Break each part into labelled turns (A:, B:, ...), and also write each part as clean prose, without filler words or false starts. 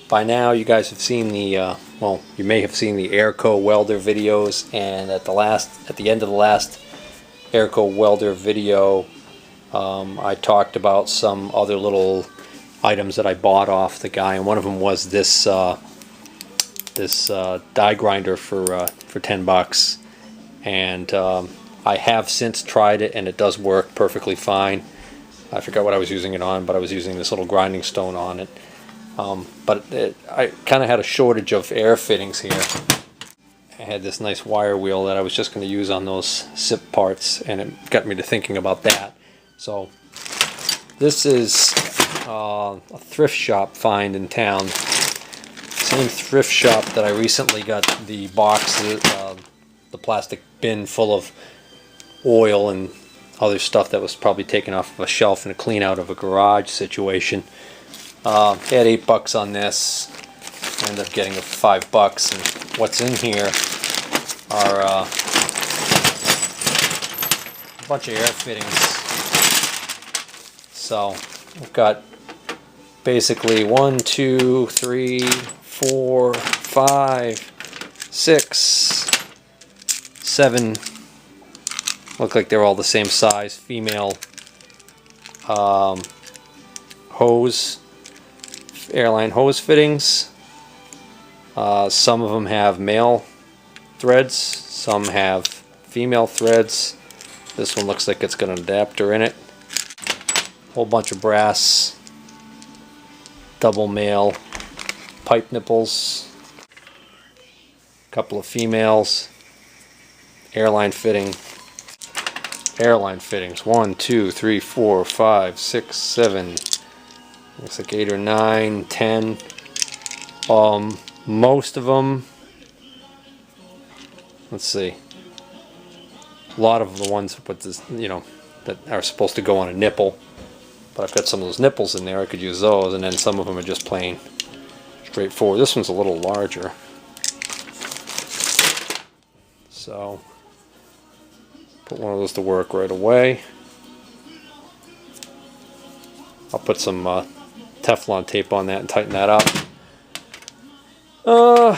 A: by now you guys have seen the well, you may have seen the Airco welder videos, and at the end of the last Airco welder video, I talked about some other little items that I bought off the guy, and one of them was this die grinder for 10 bucks, and I have since tried it, and it does work perfectly fine. I forgot what I was using it on, but I was using this little grinding stone on it. I kind of had a shortage of air fittings here. I had this nice wire wheel that I was just going to use on those SIP parts, and it got me to thinking about that. So this is a thrift shop find in town. Same thrift shop that I recently got the box, the plastic bin full of oil and other stuff that was probably taken off of a shelf in a clean out of a garage situation. They had $8 on this. I ended up getting it for $5, and what's in here are a bunch of air fittings. So we've got basically 1, 2, 3, 4, 5, 6, 7. Look like they're all the same size. Female hose, airline hose fittings. Some of them have male threads, some have female threads. This one looks like it's got an adapter in it. Whole bunch of brass, double male pipe nipples. Couple of females. Airline fittings. 1, 2, 3, 4, 5, 6, 7. Looks like 8 or 9, 10. Most of them, let's see, a lot of the ones with this, that are supposed to go on a nipple, but I've got some of those nipples in there. I could use those, and then some of them are just plain straightforward. This one's a little larger, so put one of those to work right away. I'll put some Teflon tape on that and tighten that up. A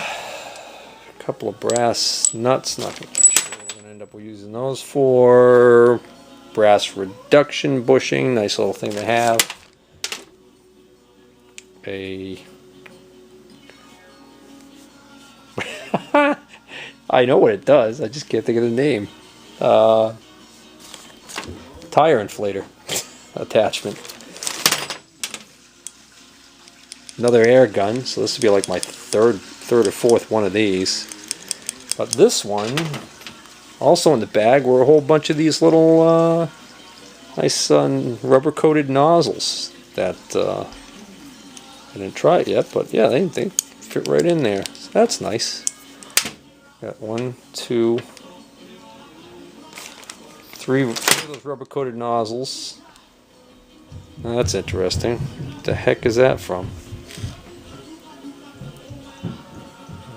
A: couple of brass nuts. Not sure we're going to end up using those for brass reduction bushing. Nice little thing to have. I know what it does. I just can't think of the name. Tire inflator attachment. Another air gun, so this would be like my third or fourth one of these. But this one, also in the bag, were a whole bunch of these little nice rubber coated nozzles that I didn't try it yet, but yeah, they fit right in there. So that's nice. Got 1, 2, 3 of those rubber coated nozzles. Now that's interesting. What the heck is that from?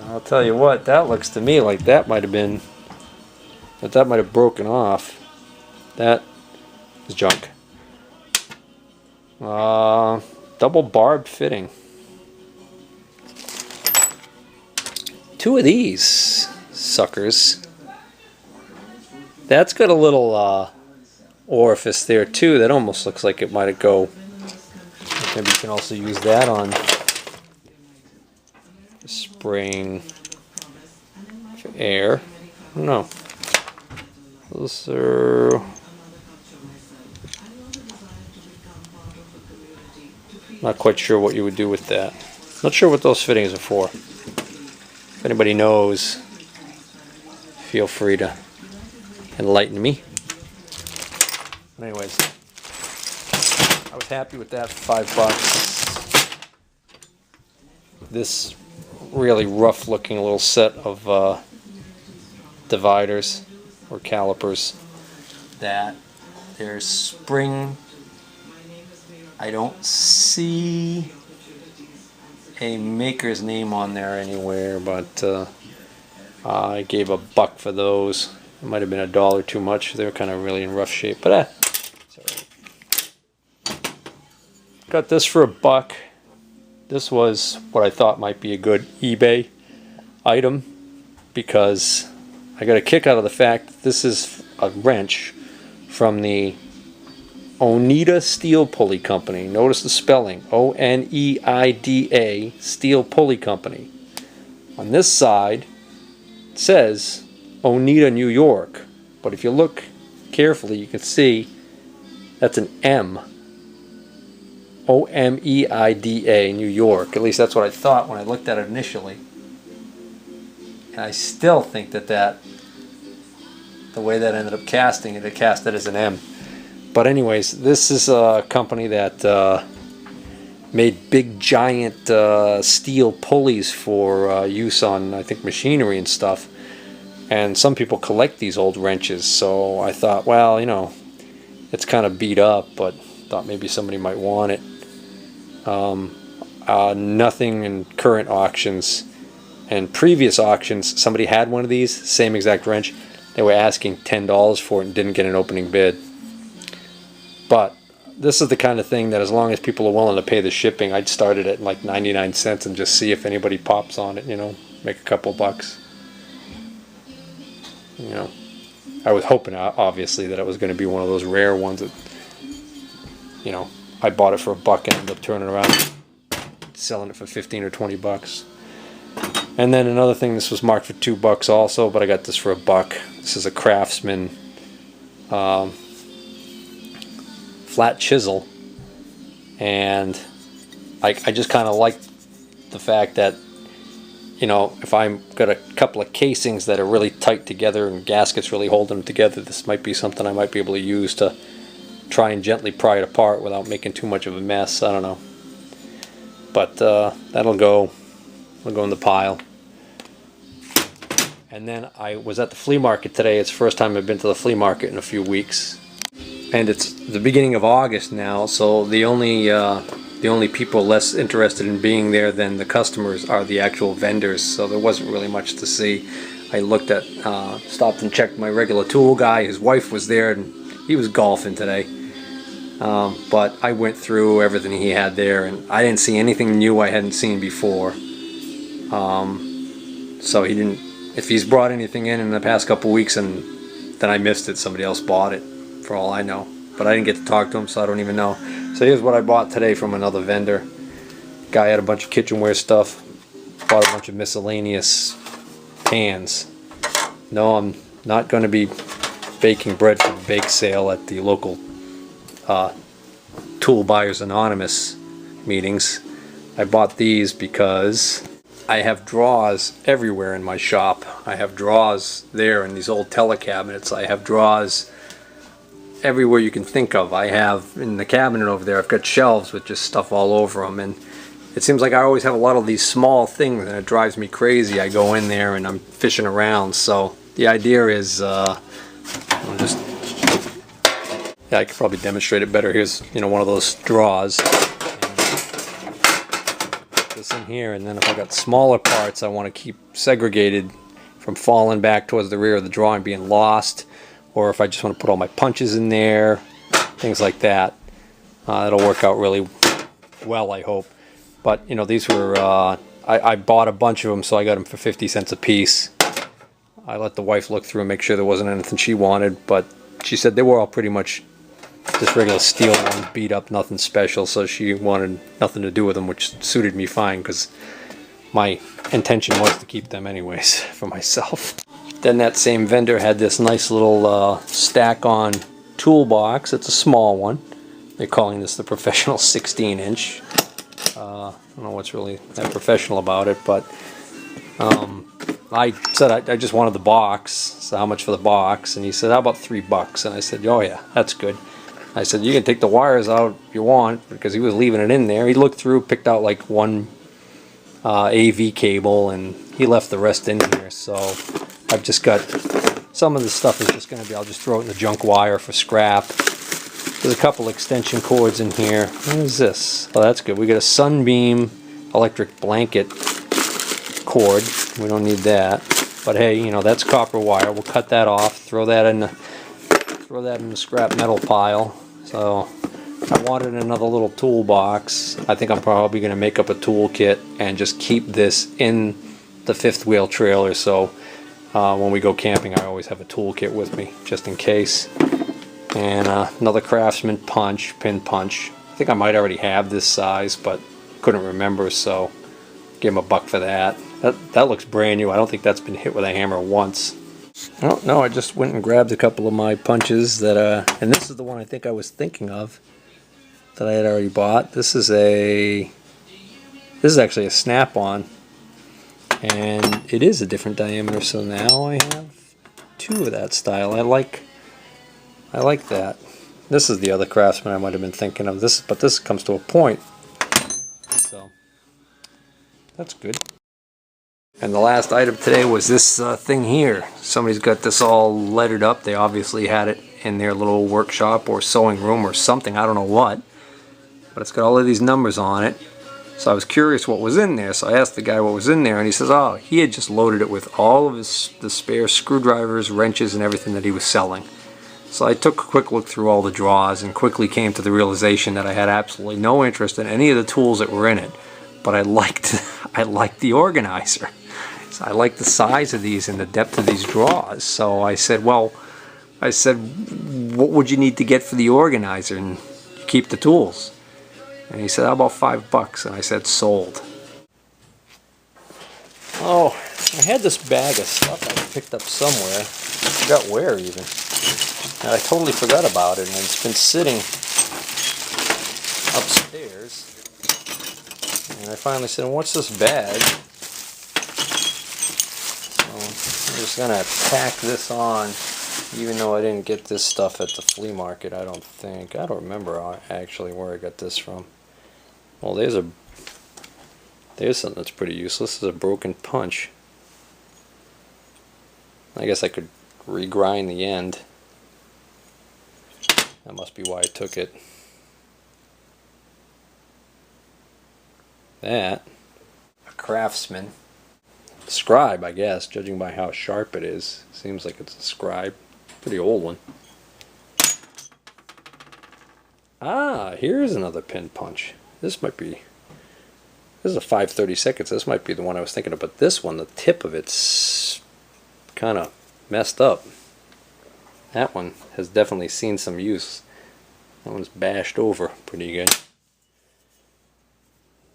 A: I'll tell you what, that looks to me like that might have broken off. That is junk. Double barbed fitting. 2 of these suckers. That's got a little orifice there too. That almost looks like it might go. Maybe you can also use that on spraying for air. I don't know. Those are not quite sure what you would do with that. Not sure what those fittings are for. If anybody knows, feel free to enlighten me. But anyways, I was happy with that for $5. This really rough looking little set of dividers or calipers, that there's spring. I don't see a maker's name on there anywhere, but I gave $1 for those. It might have been $1 too much. They're kind of really in rough shape, but it's all right. Got this for $1. This was what I thought might be a good eBay item, because I got a kick out of the fact that this is a wrench from the Oneida Steel Pulley Company. Notice the spelling, O-N-E-I-D-A, Steel Pulley Company. On this side it says Oneida, New York, but if you look carefully you can see that's an M. O-M-E-I-D-A, New York. At least that's what I thought when I looked at it initially. And I still think that the way that ended up casting it, cast it as an M. But anyways, this is a company that made big giant steel pulleys for use on, I think, machinery and stuff. And some people collect these old wrenches, so I thought, well, you know, it's kind of beat up, but thought maybe somebody might want it. Nothing in current auctions. And previous auctions, somebody had one of these, same exact wrench. They were asking $10 for it and didn't get an opening bid. But this is the kind of thing that as long as people are willing to pay the shipping, I'd start it at like 99 cents and just see if anybody pops on it, you know, make a couple bucks. You know, I was hoping, obviously, that it was going to be one of those rare ones that, you know, I bought it for $1 and ended up turning around selling it for 15 or 20 bucks. And then another thing, this was marked for $2 also, but I got this for $1. This is a Craftsman flat chisel, and I just kind of like the fact that, you know, if I've got a couple of casings that are really tight together and gaskets really holding them together, this might be something I might be able to use to try and gently pry it apart without making too much of a mess. I don't know, but that'll go in the pile. And then I was at the flea market today. It's the first time I've been to the flea market in a few weeks, and it's the beginning of August now, so the only people less interested in being there than the customers are the actual vendors, so there wasn't really much to see. I looked at, stopped and checked my regular tool guy. His wife was there and he was golfing today. But I went through everything he had there and I didn't see anything new I hadn't seen before. So he didn't, if he's brought anything in the past couple weeks and then I missed it, somebody else bought it, for all I know. But I didn't get to talk to him, so I don't even know. So here's what I bought today from another vendor. Guy had a bunch of kitchenware stuff. Bought a bunch of miscellaneous pans. No, I'm not going to be baking bread for the bake sale at the local Tool Buyers Anonymous meetings. I bought these because I have drawers everywhere in my shop. I have drawers there in these old telecabinets. I have drawers everywhere you can think of. I have in the cabinet over there, I've got shelves with just stuff all over them, and it seems like I always have a lot of these small things and it drives me crazy. I go in there and I'm fishing around, so the idea is I could probably demonstrate it better. Here's, you know, one of those drawers. This in here, and then if I got smaller parts I want to keep segregated from falling back towards the rear of the drawer and being lost, or if I just want to put all my punches in there, things like that. It'll work out really well, I hope. But you know, these were I bought a bunch of them, so I got them for 50 cents a piece. I let the wife look through and make sure there wasn't anything she wanted, but she said they were all pretty much just regular steel ones, beat up, nothing special, so she wanted nothing to do with them, which suited me fine because my intention was to keep them anyways for myself. Then that same vendor had this nice little stack-on toolbox. It's a small one. They're calling this the professional 16-inch. I don't know what's really that professional about it, but I said I just wanted the box. So how much for the box? And he said, how about $3? And I said, oh yeah, that's good. I said, you can take the wires out if you want, because he was leaving it in there. He looked through, picked out like one AV cable, and he left the rest in here. So I've just got, some of this stuff is just going to be, I'll just throw it in the junk wire for scrap. There's a couple extension cords in here. What is this? Oh, that's good. We got a Sunbeam electric blanket cord. We don't need that. But hey, you know, that's copper wire. We'll cut that off, throw that in the scrap metal pile. So I wanted another little toolbox. I think I'm probably going to make up a toolkit and just keep this in the fifth wheel trailer, so when we go camping I always have a toolkit with me just in case. And another Craftsman punch, pin punch. I think I might already have this size, but couldn't remember, so give him $1 for that. That looks brand new. I don't think that's been hit with a hammer once. Oh no, I just went and grabbed a couple of my punches that and this is the one I think I was thinking of that I had already bought. This is actually a snap-on, and it is a different diameter, so now I have 2 of that style. I like that. This is the other Craftsman I might have been thinking of. But this comes to a point, so that's good. And the last item today was this thing here. Somebody's got this all lettered up. They obviously had it in their little workshop or sewing room or something, I don't know what. But it's got all of these numbers on it. So I was curious what was in there, so I asked the guy what was in there, and he says, oh, he had just loaded it with all of the spare screwdrivers, wrenches, and everything that he was selling. So I took a quick look through all the drawers and quickly came to the realization that I had absolutely no interest in any of the tools that were in it, but I liked the organizer. So I liked the size of these and the depth of these drawers. So I said, what would you need to get for the organizer and keep the tools? And he said, how about $5? And I said, sold. Oh, I had this bag of stuff I picked up somewhere. I forgot where even. And I totally forgot about it, and it's been sitting upstairs. And I finally said, what's this bag? So I'm just going to tack this on, even though I didn't get this stuff at the flea market, I don't think. I don't remember actually where I got this from. Well, there's something that's pretty useless. This is a broken punch. I guess I could regrind the end. That must be why I took it. That, a Craftsman. Scribe, I guess, judging by how sharp it is. Seems like it's a Scribe. Pretty old one. Ah, here's another pin punch. This is a 5/32. This might be the one I was thinking of, but this one, the tip of it's kind of messed up. That one has definitely seen some use. That one's bashed over pretty good.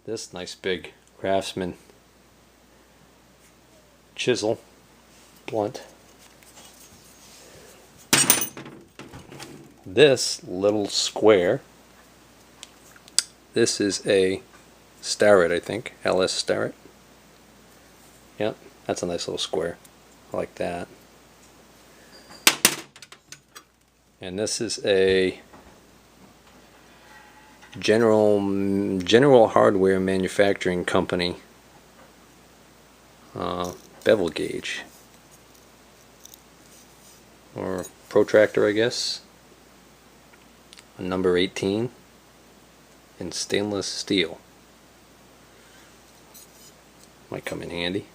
A: This nice big Craftsman chisel, blunt. This little square. This is a Starrett, I think. LS Starrett. Yep, that's a nice little square. I like that. And this is a General Hardware Manufacturing Company bevel gauge. Or protractor, I guess. A number 18 in stainless steel. Might come in handy.